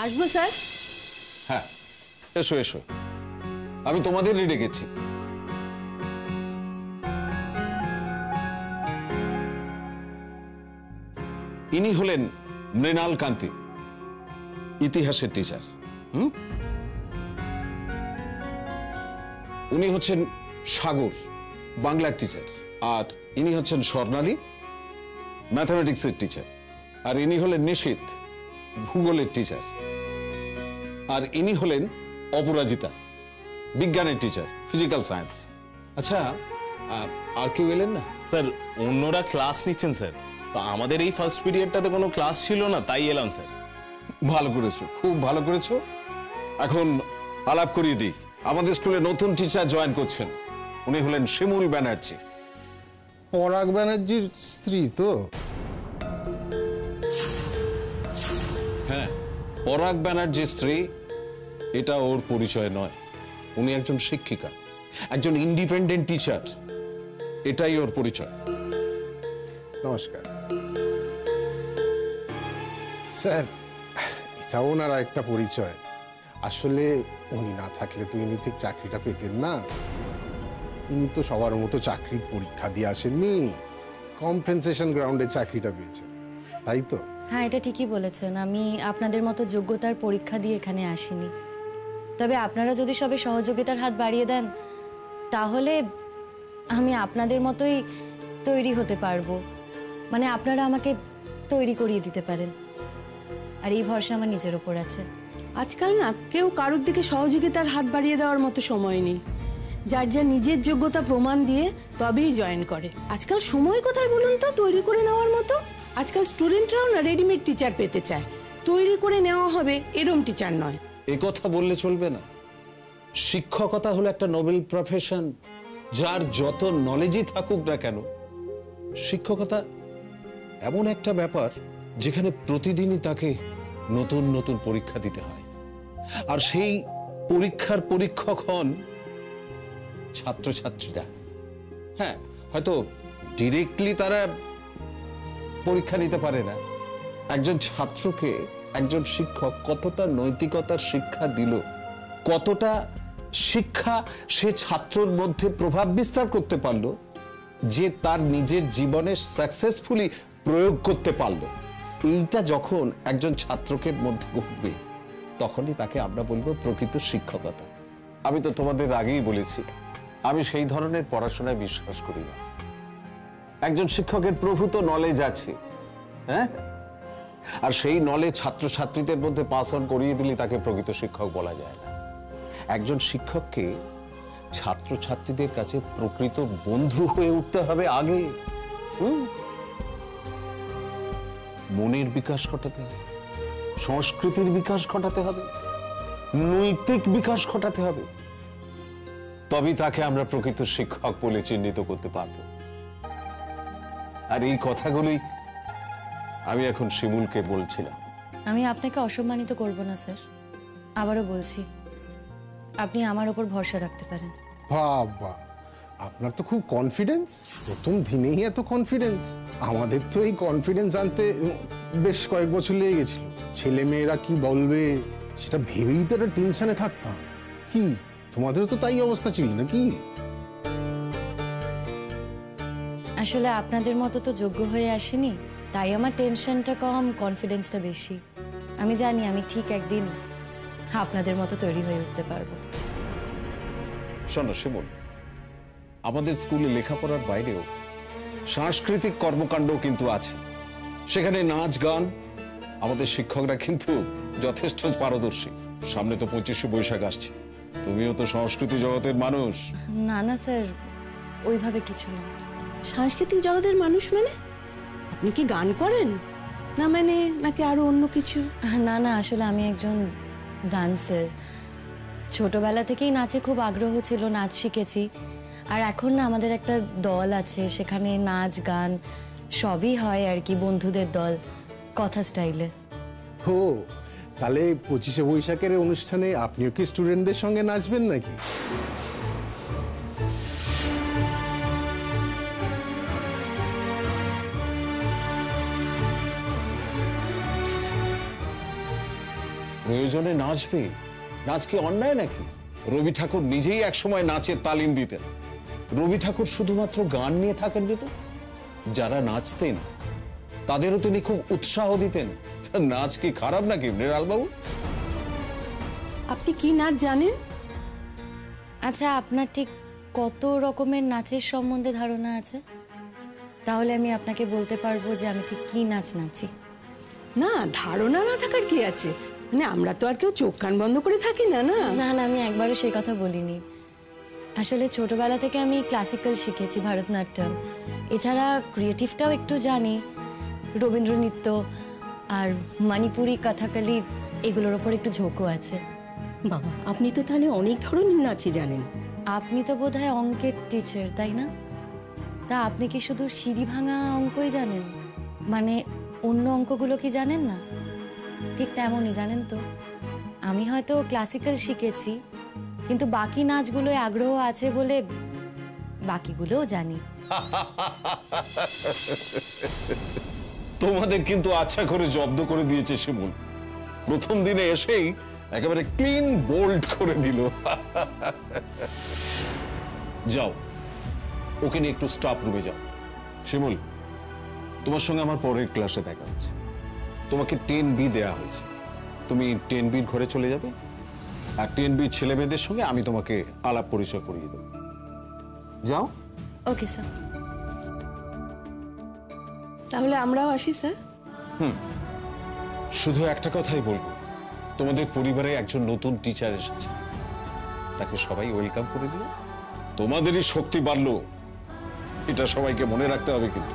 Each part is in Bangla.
আসবো স্যার। হ্যাঁ, এসো এসো, আমি তোমাদেরই ডেকেছি। ইনি হলেন মৃণাল কান্তি, ইতিহাসের টিচার। উনি হচ্ছেন সাগর, বাংলার টিচার। আর ইনি হচ্ছেন স্বর্ণালী, ম্যাথমেটিক্সের টিচার। আর ইনি হলেন নিশীথ, ভূগোলের টিচার। আর ইনি হলেন অপরাজিতা, বিজ্ঞানের টিচার, ফিজিক্যাল সায়েন্স। আচ্ছা, আর কেউ এলেন না? স্যার অন্যরা ক্লাস নিচ্ছেন স্যার, তো আমাদের এই ফার্স্ট পিরিয়ডটাতে কোনো ক্লাস ছিল না, তাই এলাম স্যার। ভালো করেছো, খুব ভালো করেছো। এখন আলাপ করিয়ে দিই, আমাদের স্কুলে নতুন টিচার জয়েন করছেন। উনি হলেন শিমুল ব্যানার্জি। পরাগ ব্যানার্জির স্ত্রী তো? হ্যাঁ, পরাগ ব্যানার্জির স্ত্রী। এটা ওর পরিচয় নয়। উনি একজন শিক্ষিকা, একজন ইন্ডিপেন্ডেন্ট টিচার। এটাই ওর পরিচয়। নমস্কার স্যার। এটাও ওনার একটা পরিচয়। আসলে উনি না থাকলে তো ইনি ঠিক চাকরিটা পেতেন না। ইনি তো সবার মতো চাকরির পরীক্ষা দিয়ে আসেননি, কম্পেনসেশন গ্রাউন্ডে চাকরিটা পেয়েছেন, তাই তো? হ্যাঁ, এটা ঠিকই বলেছেন। আমি আপনাদের মতো যোগ্যতার পরীক্ষা দিয়ে এখানে আসিনি। তবে আপনারা যদি সবে সহযোগিতার হাত বাড়িয়ে দেন, তাহলে আমি আপনাদের মতোই তৈরি হতে পারবো। মানে আপনারা আমাকে তৈরি করিয়ে দিতে পারেন, আর এই ভরসা আমার নিজের ওপর আছে। আজকাল না কেউ কারোর দিকে সহযোগিতার হাত বাড়িয়ে দেওয়ার মতো সময় নেই। যার যা নিজের যোগ্যতা প্রমাণ দিয়ে তবেই জয়েন করে। আজকাল সময় কোথায় বলুন তো তৈরি করে নেওয়ার মতো? আজকাল স্টুডেন্টরাও না রেডিমেড টিচার পেতে চায়। তৈরি করে নেওয়া হবে এরম টিচার নয়। এ কথা বললে চলবে না। শিক্ষকতা হলো একটা নোবেল প্রফেশন। যার যত নলেজই থাকুক না কেন, শিক্ষকতা এমন একটা ব্যাপার যেখানে প্রতিদিনই তাকে নতুন নতুন পরীক্ষা দিতে হয়। আর সেই পরীক্ষার পরীক্ষক হন ছাত্রছাত্রীরা। হ্যাঁ, হয়তো ডিরেক্টলি তারা পরীক্ষা নিতে পারে না। একজন ছাত্রকে একজন শিক্ষক কতটা নৈতিকতার শিক্ষা দিল, কতটা শিক্ষা সে ছাত্রর মধ্যে প্রভাব বিস্তার করতে পারলো, যে তার নিজের জীবনে সাকসেসফুলি প্রয়োগ করতে পারলো, এইটা যখন একজন ছাত্রকে মধ্যে ঘটবে, তখনই তাকে আমরা বলবো প্রকৃত শিক্ষকতা। আমি তো তোমাদের আগেই বলেছি, আমি সেই ধরনের পড়াশোনায় বিশ্বাস করি না। একজন শিক্ষকের প্রভূত নলেজ আছে, হ্যাঁ, আর সেই নলেজ ছাত্রছাত্রীদের মধ্যে পাস অন করিয়ে দিলে তাকে প্রকৃত শিক্ষক বলা যায় না। একজন শিক্ষককে ছাত্রছাত্রীদের কাছে প্রকৃত বন্ধু হয়ে উঠতে হবে আগে। মনের বিকাশ ঘটাতে হবে, সংস্কৃতির বিকাশ ঘটাতে হবে, নৈতিক বিকাশ ঘটাতে হবে, তবেই তাকে আমরা প্রকৃত শিক্ষক বলে চিহ্নিত করতে পারব। আর এই কথাগুলোই আমি এখন শিমুলকে বলছিলাম। আমি আপনাকে অসম্মানিত করব না স্যার, আবারও বলছি, আপনি আমার ওপর ভরসা রাখতে পারেন। বাবা, আপনার তো খুব কনফিডেন্স। প্রথম দিনেই এত কনফিডেন্স! আমাদের তো এই কনফিডেন্স আনতে বেশ কয়েক বছর লেগে গেছিল। ছেলে মেয়েরা কি বলবে সেটা ভেবেই তো একটা টেনশনে থাকতাম। কি তোমাদেরও তো তাই অবস্থা ছিল নাকি? আসলে আপনাদের মতো তো যোগ্য হয়ে আসেনি, তাই আমার টেনশনটা কম, কনফিডেন্সটা বেশি। আমি জানি আমি ঠিক একদিন আপনাদের মতো তৈরি হয়ে উঠতে পারবো। শোনো শিমুল, আমাদের স্কুলে লেখাপড়ার বাইরেও সাংস্কৃতিক কর্মকাণ্ড কিন্তু আছে। সেখানে নাচ গান, আমাদের শিক্ষকরা কিন্তু যথেষ্ট পারদর্শী। সামনে তো 25শে বৈশাখ আসছে, তুমিও তো সংস্কৃতি জগতের মানুষ। না না স্যার, ওইভাবে কিছু না। সাংস্কৃতিক জগতের মানুষ মানে আপনি কি গান করেন না, মানে নাকি আরো অন্য কিছু? না না, আসলে আমি একজন ডান্সার। ছোটবেলা থেকেই নাচে খুব আগ্রহ ছিল, নাচ শিখেছি। আর এখন না আমাদের একটা দল আছে, সেখানে নাচ গান সবই হয় আর কি, বন্ধুদের দল, কথা স্টাইলে। ও, তাহলে 25শে বৈশাখের অনুষ্ঠানে আপনিও কি স্টুডেন্টদের সঙ্গে নাচবেন নাকি? প্রয়োজনে নাচবে। নাচ কি অন্যায় নাকি? রবি ঠাকুর নিজেই একসময় নাচের তালিম দিতেন। রবি ঠাকুর শুধুমাত্র গান নিয়ে থাকেননি তো, যারা নাচতেন তাদেরও তিনি খুব উৎসাহ দিতেন। তা নাচ কি খারাপ নাকি মৃণাল বাবু? আপনি কি নাচ জানেন? আচ্ছা, আপনার ঠিক কত রকমের নাচের সম্বন্ধে ধারণা আছে? তাহলে আমি আপনাকে বলতে পারবো যে আমি ঠিক কি নাচ নাচি। না, ধারণা না থাকার কি আছে, মানে আমরা তো আর কেউ চোখ কান বন্ধ করে থাকি না। না না না, আমি একবারও সেই কথা বলিনি। আসলে ছোটবেলা থেকে আমি ক্লাসিক্যাল শিখেছি, ভারতনাট্যম। এছাড়া ক্রিয়েটিভটাও একটু জানি, রবীন্দ্র নৃত্য আর মণিপুরি, কথাকলি, এগুলোর ওপর একটু ঝোঁকও আছে। বাবা, আপনি তো তাহলে অনেক ধরনের নাচই জানেন। আপনি তো বোধহয় অঙ্কের টিচার, তাই না? তা আপনি কি শুধু সিঁড়ি ভাঙা অঙ্কই জানেন? মানে অন্য অঙ্কগুলো কি জানেন না? ঠিক তেমনই, জানেন তো, আমি হয়তো ক্লাসিক্যাল শিখেছি, কিন্তু বাকি নাচগুলোয় আগ্রহ আছে বলে বাকিগুলোও জানি। তোমাদের কিন্তু আচ্ছা করে জব্দ করে দিয়েছে শিমুল। প্রথম দিনে এসেই একেবারে ক্লিন বোল্ড করে দিল। যাও, ওকে নিয়ে একটু স্টাফ রুমে যাও। শিমুল, তোমার সঙ্গে আমার পরের ক্লাসে দেখা হচ্ছে। তোমাকে 10B দেয়া হয়েছে, তুমি 10B ঘরে চলে যাবে, আর 10B ছেলে মেয়েদের সঙ্গে আমি তোমাকে আলাপ পরিচয় করিয়ে দেবো। যাও। Okay sir. তাহলে আমরাও আসি স্যার। শুধু একটা কথাই বলবো, তোমাদের পরিবারে একজন নতুন টিচার এসেছে, তাকে সবাই ওয়েলকাম করে দিও। তোমাদেরই শক্তি বাড়লো, এটা সবাইকে মনে রাখতে হবে কিন্তু।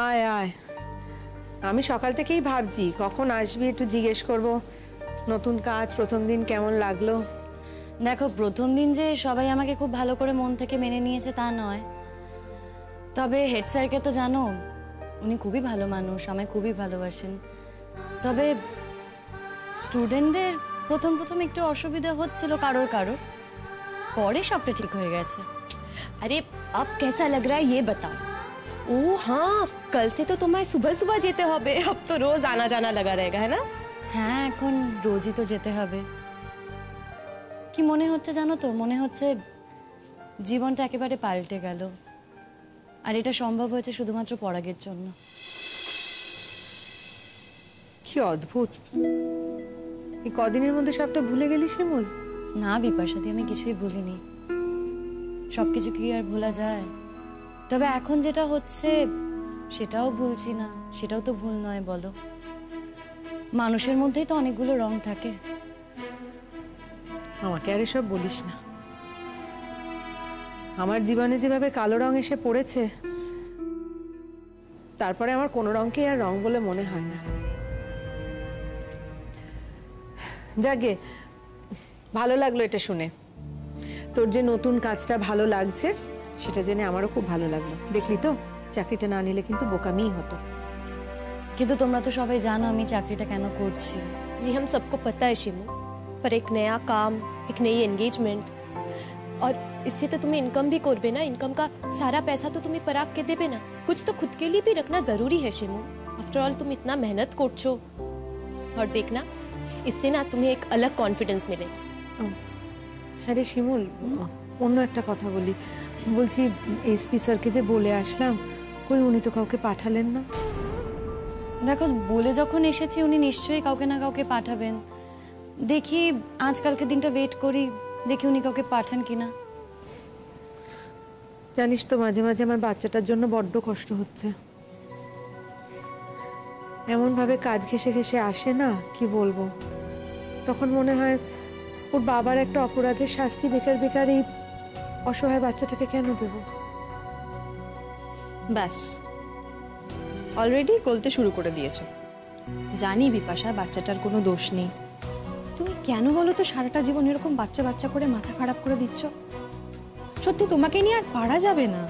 আয় আয়, আমি সকাল থেকেই ভাবছি কখন আসবি, একটু জিজ্ঞেস করব নতুন কাজ, প্রথম দিন কেমন লাগলো। দেখো, প্রথম দিন যে সবাই আমাকে খুব ভালো করে মন থেকে মেনে নিয়েছে তা নয়, তবে হেড স্যারকে তো জানো, উনি খুবই ভালো মানুষ, আমায় খুবই ভালোবাসেন। তবে স্টুডেন্টদের প্রথম প্রথম একটু অসুবিধা হচ্ছিল কারোর কারোর, পরে সবটা ঠিক হয়ে গেছে। अरे अब कैसा लग रहा है ये बताओ। ओ हाँ, कल से तो तुम्हें सुबह सुबह जेते होबे, अब तो रोज आना जाना लगा रहेगा, है ना? হ্যাঁ, এখন রোজই তো যেতে হবে। কি মনে হচ্ছে জানো তো, মনে হচ্ছে জীবনটা একেবারে পাল্টে গেল, আর এটা সম্ভব হয়েছে শুধুমাত্র পরাগের জন্য। কি অদ্ভুত, এই কদিনের মধ্যে সবটা ভুলে গেলি শিমুল? না বিপাশাদি, আমি কিছুই ভুলিনি। সবকিছু কি আর ভোলা যায়? তবে এখন যেটা হচ্ছে সেটাও ভুলছি না, সেটাও তো ভুল নয় বলো। মানুষের মধ্যেই তো অনেকগুলো রং থাকে। আমাকে আর এসব বলিস না, আমার জীবনে যেভাবে কালো রং এসে পড়েছে, তারপরে আমার কোনো রঙকে আর রং বলে মনে হয় না। যাকে ভালো লাগলো এটা শুনে, তোর যে নতুন কাজটা ভালো লাগছে সেটা জেনে আমারও খুব ভালো লাগলো। দেখলি তো, চাকরিটা না নিলে কিন্তু বোকামিই হতো। কিন্তু তোমরা তো সবাই জানো আমি চাকরিটা কেন করছি। ये हम सबको पता है शिमू, पर एक नया काम, एक नई एंगेजमेंट, और इससे तो तुम्हें इनकम भी करबे ना। इनकम का सारा पैसा तो तुम्हें पराग के देबे ना, कुछ तो खुद के लिए भी रखना जरूरी है शिमू। आफ्टर ऑल तुम इतना मेहनत करछो, और देखना इससे ना तुम्हें एक अलग कॉन्फिडेंस मिले। হ্যাঁ রে শিমুল, অন্য একটা কথা বলি, বলছি এসপি স্যারকে যে বলে আসলাম, কই উনি তো কাউকে পাঠালেন না। দেখো, বলে যখন এসেছি উনি নিশ্চয়ই কাউকে না কাউকে পাঠাবেন। দেখি আজকালকে দিনটা ওয়েট করি, দেখি উনি কাউকে পাঠান কিনা। জানিস তো, মাঝে মাঝে আমার বাচ্চাটার জন্য বড্ড কষ্ট হচ্ছে। এমনভাবে কাজ ঘেঁষে ঘেঁষে আসে না, কি বলবো। তখন মনে হয় ওর বাবার একটা অপরাধের শাস্তি বেকার বেকার এই অসহায় বাচ্চাটাকে কেন দেবো। ব্যাস, অলরেডি গলতে শুরু করে দিয়েছো। জানি বিপাশা, বাচ্চাটার কোনো দোষ নেই। তুমি কেন বলো তো সারাটা জীবন এরকম বাচ্চা বাচ্চা করে মাথা খারাপ করে দিচ্ছ? সত্যি তোমাকে নিয়ে আর পারা যাবে না।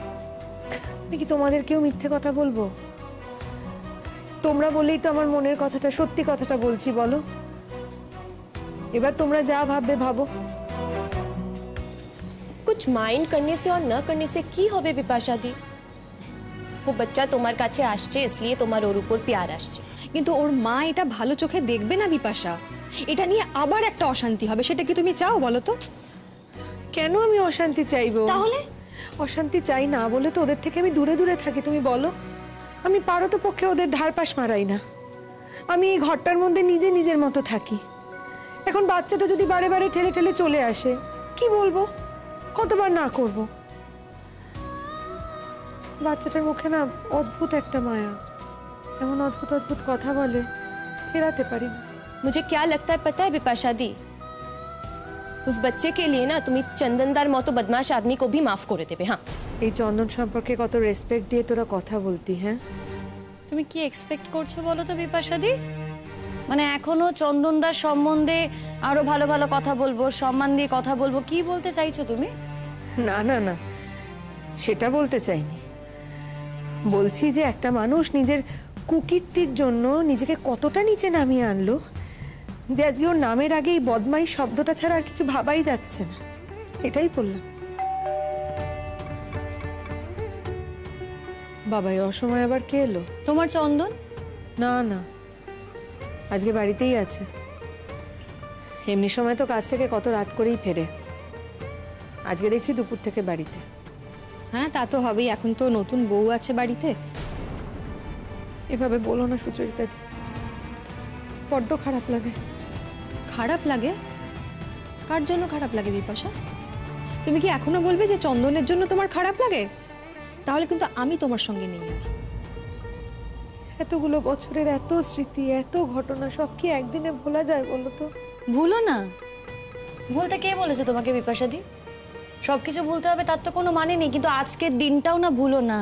আমি কি তোমাদেরকেও মিথ্যে কথা বলবো? তোমরা বললেই তো আমার মনের কথাটা, সত্যি কথাটা বলছি, বলো। এবার তোমরা যা ভাববে ভাবো। कुछ कुछ माइंड करने से और न करने से की হবে বিপাশা দি? ও বাচ্চা তোমার কাছে আসছে इसलिए তোমার ওর উপর প্যার আসছে। কিন্তু ওর মা এটা ভালো চোখে দেখবে না বিপাশা, এটা নিয়ে আবার একটা অশান্তি হবে, সেটা কি তুমি চাও বলো তো? কেন আমি অশান্তি চাইবো? তাহলে অশান্তি চাই না বলে তো ওদের থেকে আমি দূরে দূরে থাকি, তুমি বলো। আমি পারো তো পক্ষে ওদের ধারপাশ মারাই না, আমি এই ঘরটার মধ্যে নিজে নিজের মতো থাকি। এখন বাচ্চাটা যদি বারে বারে ঠেলে ঠেলে চলে আসে, কি বলবো, কতবার না করব? বাচ্চাটার মুখে না অদ্ভুত একটা মায়া, এমন অদ্ভুত অদ্ভুত কথা বলে, ফেরাতে পারি না। मुझे क्या लगता है पता है বিপাশা দি, उस बच्चे के लिए ना তুমি চন্দনদার মতো বদমাশ आदमी को भी माफ করে দেবে। হ্যাঁ, এই চন্দন সম্পর্কে কত রেসপেক্ট দিয়ে তোরা কথা বলতি। হ্যাঁ, তুমি কি এক্সপেক্ট করছো বলো তো বিপাশাদি? মানে এখনো চন্দনদার সম্বন্ধে আরো ভালো ভালো কথা বলবো, সম্মান দিয়ে কথা বলবো, কি বলতে চাইছো তুমি? না না না, সেটা বলতে চাইনি। বলছি যে একটা মানুষ নিজের কুকীর্তির জন্য নিজেকে কতটা নিচে নামিয়ে আনলো যে আজকে ওর নামের আগে এই বদমাই শব্দটা ছাড়া আর কিছু ভাবাই যাচ্ছে না, এটাই বললাম। বাবা, এই অসময় আবার কে এলো? তোমার চন্দন? না না, আজকে বাড়িতেই আছে। এমনি সময় তো কাজ থেকে কত রাত করেই ফেরে, আজকে দেখছি দুপুর থেকে বাড়িতে। হ্যাঁ, তা তো হবেই, এখন তো নতুন বউ আছে বাড়িতে। এভাবে বলো না সুচরিতা দি, বড্ড খারাপ লাগে। খারাপ লাগে? কার জন্য খারাপ লাগে বিপাশা? তুমি কি এখনো বলবে যে চন্দনের জন্য তোমার খারাপ লাগে? তাহলে কিন্তু আমি তোমার সঙ্গে নেই আর। এতগুলো বছরের এত স্মৃতি, এত ঘটনা, সব কি একদিনে ভোলা যায় বলো তো? ভুলো না। ভুলতে কে বলেছে তোমাকে বিপাশাদি? সবকিছু ভুলতে হবে তার তো কোনো মানে নেই, কিন্তু আজকের দিনটাও না ভুলো না।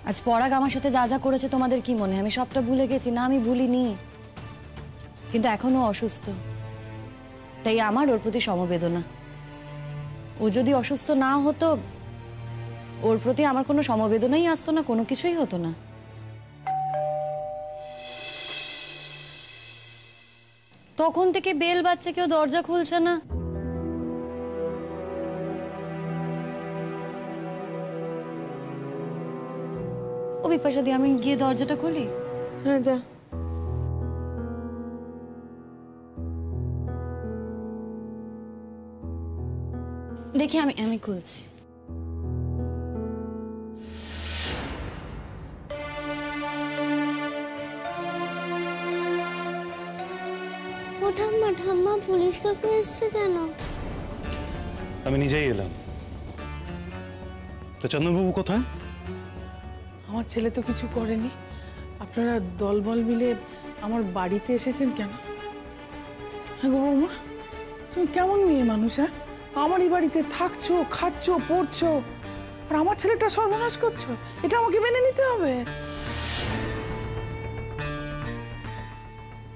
আজ পরাগ আমার সাথে যা যা করেছে তোমাদের কি মনে হয় আমি সবটা ভুলে গেছি? না, আমি ভুলিনি, কিন্তু এখনো অসুস্থ, তাই আমার ওর প্রতি সমবেদনা। ও যদি অসুস্থ না হতো, ওর প্রতি আমার কোনো সমবেদনাই আসতো না, কোনো কিছুই হতো না। তখন থেকে বেল বাচ্চা, কেউ দরজা খুলছে না। ও বিপাশাদি, আমি গিয়ে দরজাটা খুলি? হ্যাঁ, যা। দেখি, আমি খুলছি। ঠাম্মা ঠাম্মা পুলিশ কাকু এসছে কেন? আমি নিজেই এলাম। তো চন্দনবাবু কোথায়? আমার ছেলে তো কিছু করেনি, আপনারা দলবল মিলে আমার বাড়িতে এসেছেন কেন? হ্যাঁ গো বৌমা, তুমি কেমন মেয়ে মানুষ? হ্যাঁ, আমারই বাড়িতে থাকছো, খাচ্ছো, পড়ছো, আর আমার ছেলেটা সর্বনাশ করছো, এটা আমাকে মেনে নিতে হবে।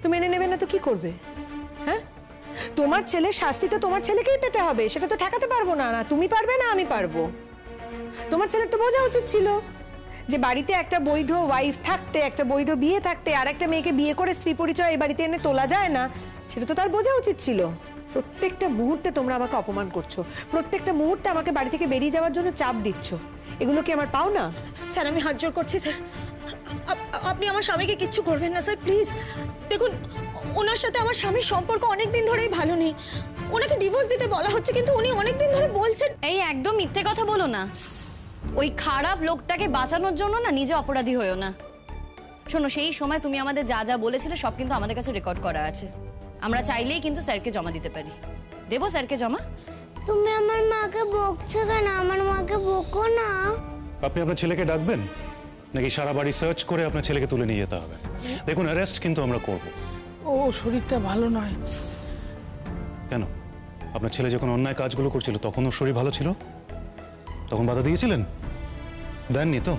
তো মেনে নেবে না তো কি করবে? হ্যাঁ, তোমার ছেলের শাস্তি তো তোমার ছেলেকেই পেতে হবে, সেটা তো ঠেকাতে পারবো না। না তুমি পারবে না আমি পারবো। তোমার ছেলের তো বোঝা উচিত ছিল যে বাড়িতে একটা বৈধ ওয়াইফ থাকতে, একটা বৈধ বিয়ে থাকতে আর একটা মেয়েকে বিয়ে করে স্ত্রী পরিচয় এই বাড়িতে এনে তোলা যায় না, সেটা তো তার বোঝা উচিত ছিল। প্রত্যেকটা মুহূর্তে তোমরা আমাকে অপমান করছো, প্রত্যেকটা মুহূর্তে আমাকে বাড়ি থেকে বেরিয়ে যাওয়ার জন্য চাপ দিচ্ছ, এগুলো কি আমার পাও না? স্যার আমি হাত জোড় করছি স্যার, আপনি আমার স্বামীকে কিচ্ছু করবেন না স্যার, প্লিজ। দেখুন, ওনার সাথে আমার স্বামীর সম্পর্ক অনেক দিন ধরেই ভালো নেই, ওনাকে ডিভোর্স দিতে বলা হচ্ছে, কিন্তু উনি অনেক দিন ধরে বলছেন। এই একদম মিথ্যে কথা বলো না। ওই খারাপ লোকটাকে বাঁচানোর জন্য না নিজে অপরাধী হয়েও না। শোনো, সেই সময় তুমি আমাদের যা যা বলেছিলে সব কিন্তু আমাদের কাছে রেকর্ড করা আছে, আমরা চাইলেই কিন্তু স্যারকে জমা দিতে পারি। দেবো স্যারকে জমা? তুমি আমার মাকে বকছো কেন? আমার মাকে বকো না। আপনি আপনার ছেলেকে ডাকবেন নাকি সারা বাড়ি সার্চ করে আপনার ছেলেকে তুলে নিয়ে যেতে হবে? দেখুন, অ্যারেস্ট কিন্তু আমরা করব। ও শরীরটা ভালো নয়। কেন? আপনার ছেলে যখন অন্যায় কাজগুলো করছিল তখন ওর শরীর ভালো ছিল, তখন বাধা দিয়েছিলেন? দেননি তো?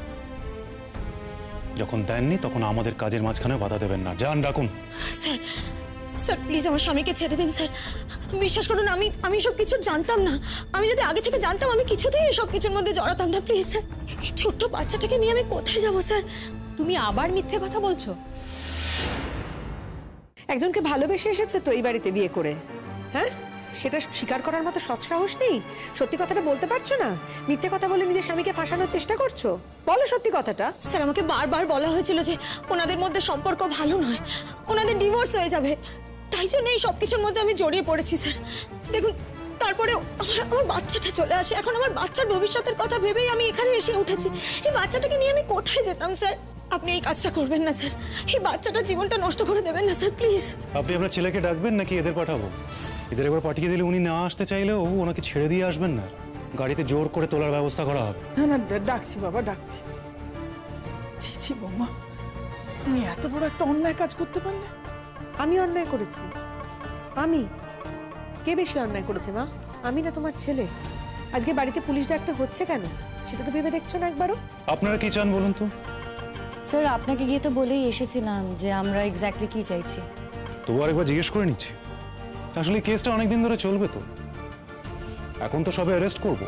যখন দেননি তখন আমাদের কাজের মাঝখানেও বাধা দেবেন না। যান, ডাকুন। স্যার, স্যার প্লিজ আমার স্বামীকে ছেড়ে দিন স্যার, বিশ্বাস করুন আমি সব কিছু জানতাম না। আমি যদি আগে থেকে জানতাম আমি কিছুতেই এসব কিছুর মধ্যে জড়াতাম না। প্লিজ স্যার, এই ছোট্ট বাচ্চাটাকে নিয়ে আমি কোথায় যাব স্যার? তুমি আবার মিথ্যে কথা বলছো? একজনকে ভালোবেসে এসেছে তো এই বাড়িতে বিয়ে করে, হ্যাঁ? সেটা স্বীকার করার মতো সৎসাহস নেই? সত্যি কথাটা বলতে পারছো না? মিথ্যে কথা বলে নিজের স্বামীকে ফাঁসানোর চেষ্টা করছো। বলো সত্যি কথাটা। স্যার আমাকে বারবার বলা হয়েছিল যে ওনাদের মধ্যে সম্পর্ক ভালো নয়, ওনাদের ডিভোর্স হয়ে যাবে, তাই জন্য এই সবকিছুর মধ্যে আমি জড়িয়ে পড়েছি স্যার। দেখুন তারপরে আমার বাচ্চাটা চলে আসে, এখন আমার বাচ্চার ভবিষ্যতের কথা ভেবেই আমি এখানে এসে উঠেছি। এই বাচ্চাটাকে নিয়ে আমি কোথায় যেতাম স্যার? আপনি এই কাজটা করবেন না স্যার, এই বাচ্চাটার জীবনটা নষ্ট করে দেবেন না স্যার, প্লিজ। আপনি আপনার ছেলেকে ডাকবেন নাকি এদের পাঠাবো? এদের একবার পাঠিয়ে দিলে উনি না আসতে চাইলেও ওনাকে ছেড়ে দিয়ে আসবেন না, গাড়িতে জোর করে তোলার ব্যবস্থা করা হবে। না না, ডাকছি বাবা, ডাকছি। ছি ছি বৌমা, তুমি এত বড় একটা অন্যায় কাজ করতে পারলে? আমি অন্যায় করেছি? আমি? কে বেশি অন্যায় করেছে মা, আমি না তোমার ছেলে? আজকে বাড়িতে পুলিশ ডাকতে হচ্ছে কেন সেটা তো ভেবে দেখছো না একবারও? আপনারা কি চান বলুন তো? স্যার আপনাকে গিয়ে তো বলেই এসেছিলাম যে আমরা এক্স্যাক্টলি কি চাইছি। তবু আরেকবার জিজ্ঞেস করে নিচ্ছি, আসলে কেসটা অনেকদিন ধরে চলবে তো, এখন তো সবে অ্যারেস্ট করব,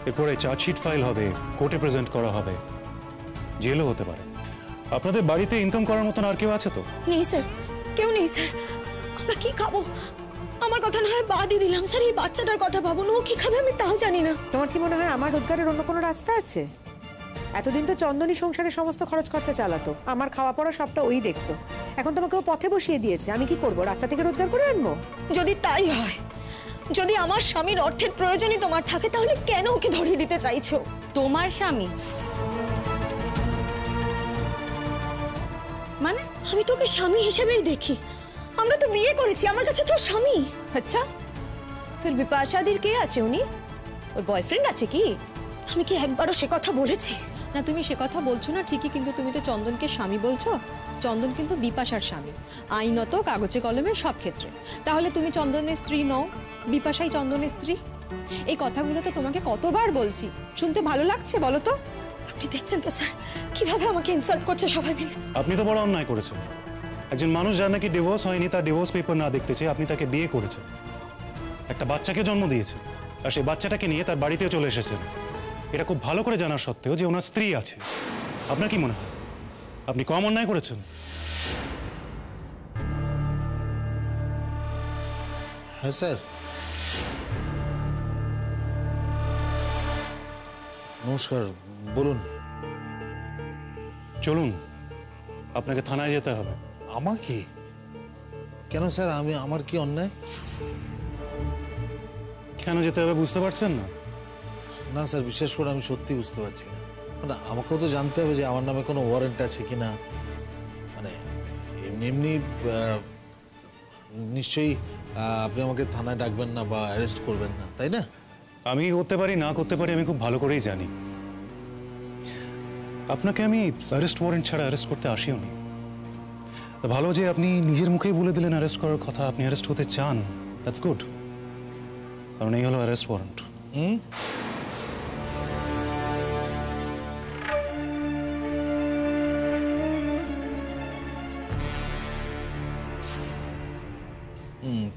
এরপরে চার্জশিট ফাইল হবে, কোর্টে প্রেজেন্ট করা হবে, জেলও হতে পারে। আপনাদের বাড়িতে ইনকাম করার মতন আর কেউ আছে তো? নেই স্যার, কেউ নেই স্যার। আমরা কি খাবো? আমার কথা না হয় বাদই দিলাম স্যার, এই বাচ্চাটার কথা ভাবুন, ও কি খাবে আমি তাও জানি না। তোমার কি মনে হয় আমার রোজগারের অন্য কোনো রাস্তা আছে? এতদিন তো চন্দনী সংসারের সমস্ত খরচ খরচা চালাতো, আমার খাওয়া পড়া সবটা ওই দেখতো। এখন তোমাকে ও পথে বসিয়ে দিয়েছে, আমি কি করবো? রাস্তা থেকে রোজগার করে আনবো? যদি তাই হয়, যদি আমার স্বামীর অর্থের প্রয়োজনই তোমার থাকে, তাহলে কেন ওকে ধরিয়ে দিতে চাইছো? তোমার স্বামী মানে? আমি তোকে স্বামী হিসেবেই দেখি, আমরা তো বিয়ে করেছি, আমার কাছে তো স্বামী। আচ্ছা, ফির বিপাশাদির কে আছে? উনি ওর বয়ফ্রেন্ড আছে কি? আমি কি একবারও সে কথা বলেছি? না তুমি সে কথা বলছো না ঠিকই, কিন্তু তুমি তো চন্দনকে স্বামী বলছো। চন্দন কিন্তু বিপাশার স্বামী, আইনত কাগজে কলমে সব ক্ষেত্রে। তাহলে তুমি চন্দনের স্ত্রী নও, বিপাশাই চন্দনের স্ত্রী। এই কথাগুলো তো তোমাকে কতবার বলছি, শুনতে ভালো লাগছে বলো তো? আপনি দেখছেন তো স্যার কিভাবে আমাকে ইনসাল্ট করছে সবাই মিলে। আপনি তো বড় অন্যায় করেছেন। একজন মানুষ যার নাকি ডিভোর্স হয়নি, তার ডিভোর্স পেপার না দেখতে চেয়ে আপনি তাকে বিয়ে করেছেন, একটা বাচ্চাকে জন্ম দিয়েছেন, আর সেই বাচ্চাটাকে নিয়ে তার বাড়িতেও চলে এসেছেন। এটা খুব ভালো করে জানার সত্ত্বেও যে ওনার স্ত্রী আছে। আপনার কি মনে হয় আপনি কম অন্যায় করেছেন? হ্যাঁ স্যার, নমস্কার, বলুন। চলুন, আপনাকে থানায় যেতে হবে। আমাকে? কেন স্যার, আমার কি অন্যায়? কেন যেতে হবে বুঝতে পারছেন না? না স্যার, বিশেষ করে আমি সত্যি বুঝতে পারছি না। মানে আমাকেও তো জানতে হবে যে আমার নামে কোনো ওয়ারেন্ট আছে কিনা। মানে এমনি এমনি নিশ্চয়ই আপনি আমাকে থানায় ডাকবেন না বা অ্যারেস্ট করবেন না, তাই না? আমি করতে পারি না করতে পারি আমি খুব ভালো করেই জানি। আপনাকে আমি অ্যারেস্ট ওয়ারেন্ট ছাড়া অ্যারেস্ট করতে আসিও নি। ভালো যে আপনি নিজের মুখেই বলে দিলেন অ্যারেস্ট করার কথা, আপনি অ্যারেস্ট হতে চান। দ্যাটস গুড, কারণ এই হলো অ্যারেস্ট ওয়ারেন্ট।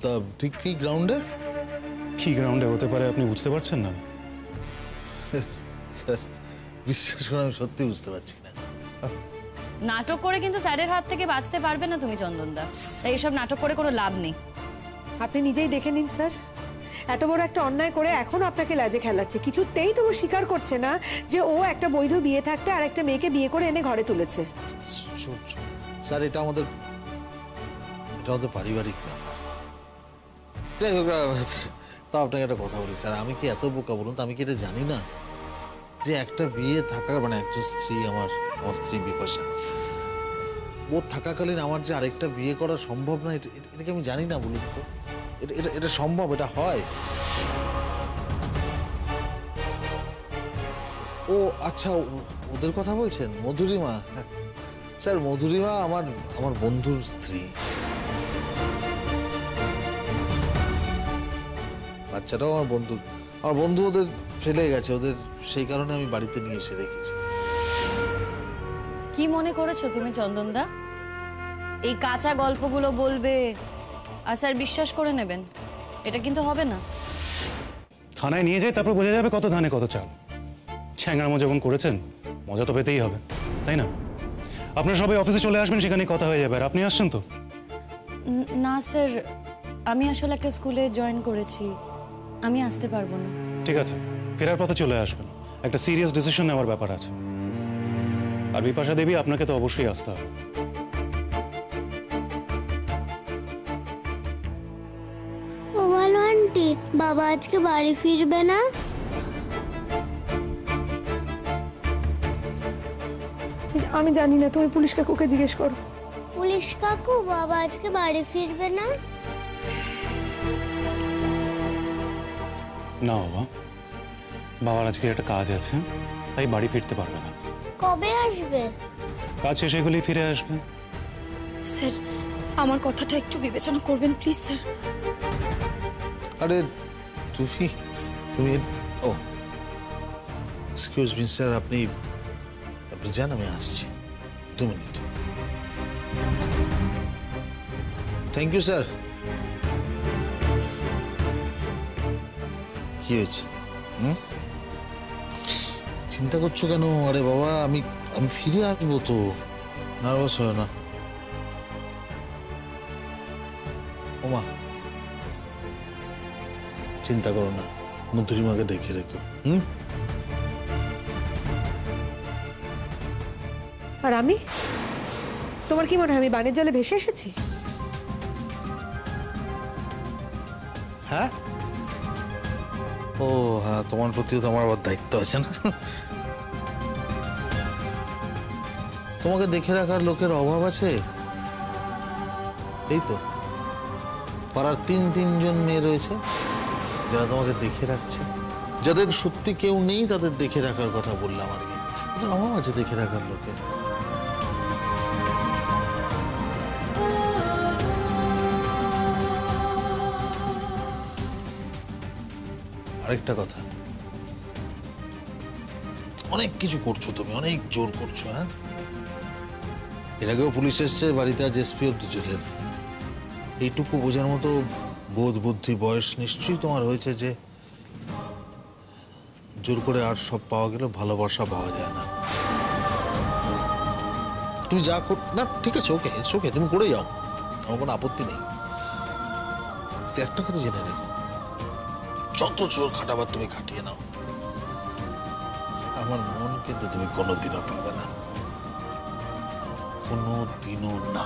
তা ঠিক কি গ্রাউন্ডে? কি গ্রাউন্ডে হতে পারে আপনি বুঝতে পারছেন না? স্যার বিশ্বাস করে আমি সত্যি বুঝতে পারছি না। নাটক করে কিন্তু স্যারের হাত থেকে বাঁচতে পারবে না তুমি চন্দনদা, তাই এসব নাটক করে কোনো লাভ নেই। আপনি নিজেই দেখে নিন স্যার, এত বড় একটা অন্যায় করে এখন আপনাকে লাজে খেলাচ্ছে। কিছুতেই তো স্বীকার করছে না যে ও একটা বৈধ বিয়ে থাকতে আর একটা মেয়েকে বিয়ে করে এনে ঘরে তুলেছে। স্যার এটা আমাদের পারিবারিক ব্যাপার। যাই হোক, তা আপনাকে একটা কথা বলি স্যার, আমি কি এত বোকা বলুন তো? আমি কি এটা জানি না যে একটা বিয়ে থাকার মানে একজন স্ত্রী, আমার স্ত্রী বিপাশা, ও থাকাকালীন আমার যে আরেকটা বিয়ে করা সম্ভব না, এটাকে আমি জানি না বলুন তো? এটা সম্ভব, এটা হয়? ও আচ্ছা, ওদের কথা বলছেন? মধুরিমা? স্যার মধুরিমা আমার বন্ধুর স্ত্রী। বাচ্চাটাও আমার বন্ধু ওদের ফেলে গেছে, ওদের সেই কারণে আমি বাড়িতে নিয়ে এসে রেখেছি। কি মনে করেছো তুমি চন্দনদা? এই কাঁচা গল্পগুলো বলবে আর স্যার বিশ্বাস করে নেবেন? এটা কিন্তু হবে না। থানায় নিয়ে যাই, তারপর বোঝা যাবে কত ধানে কত চাল। ছ্যাংরামো যখন করেছেন মজা তো পেতেই হবে, তাই না? আপনারা সবাই অফিসে চলে আসবেন, সেখানে কথা হয়ে যাবে। আর আপনি আসছেন তো? না স্যার, আমি আসলে একটা স্কুলে জয়েন করেছি, আমি আসতে পারবো না। ঠিক আছে, ফেরার পথে চলে আসবেন, একটা সিরিয়াস ডিসিশন নেওয়ার ব্যাপার আছে। আর বিপাশা দেবী, আপনাকে তো অবশ্যই আসতে হবে। ও ভালো আন্টি, বাবা আজকে বাড়ি ফিরবে না? আমি জানি না, তুমি পুলিশ কাকুকে জিজ্ঞেস করো। পুলিশ কাকু, বাবা আজকে বাড়ি ফিরবে না? না বাবা, বাবার আজকে একটা কাজ আছে, তাই বাড়ি ফিরতে পারবে না। কবে আসবে? কাজ শেষ হয়ে গেলেই ফিরে আসবে। স্যার, আমার কথাটা একটু বিবেচনা করবেন প্লিজ স্যার। আরে তুমি ও এক্সকিউজ মি স্যার, আপনি যান, আমি আসছি 2 মিনিট। Thank you sir. কি হয়েছে? চিন্তা করছো কেন? আরে বাবা, আমি ফিরে আসবো তো, নার্ভাস হয় না। ওমা, চিন্তা করো না, মধুরিমাকে দেখে রেখো। আর আমি, তোমার কি মনে হয় আমি বানের জলে ভেসে এসেছি? হ্যাঁ, ও হ্যাঁ, তোমার প্রতিও তো আমার আবার দায়িত্ব আছে না। তোমাকে দেখে রাখার লোকের অভাব আছে, এই তো পাড়ার 3জন মেয়ে রয়েছে যারা তোমাকে দেখে রাখছে। যাদের সত্যি কেউ নেই তাদের দেখে রাখার কথা বললাম আর কি, অভাব আছে দেখে রাখার লোকের। আরেকটা কথা, অনেক কিছু করছো তুমি, অনেক জোর করছো। হ্যাঁ, এর আগেও পুলিশ এসছে বাড়িতে, আজ এসপি অব্দি চলে। এইটুকু বোঝার মতো বোধ বুদ্ধি বয়স নিশ্চয়ই তোমার হয়েছে যে জোর করে আর সব পাওয়া গেলে ভালোবাসা পাওয়া যায় না। তুমি যা না, ঠিক আছে, ওকে ইটস ওকে, তুমি করে যাও, আমার কোনো আপত্তি নেই। একটা কথা জেনে রেখো, যত জোর খাটাবার তুমি খাটিয়ে নাও, আমার মন কিন্তু তুমি কোনোদিনও পাবে না, কোনোদিনও না।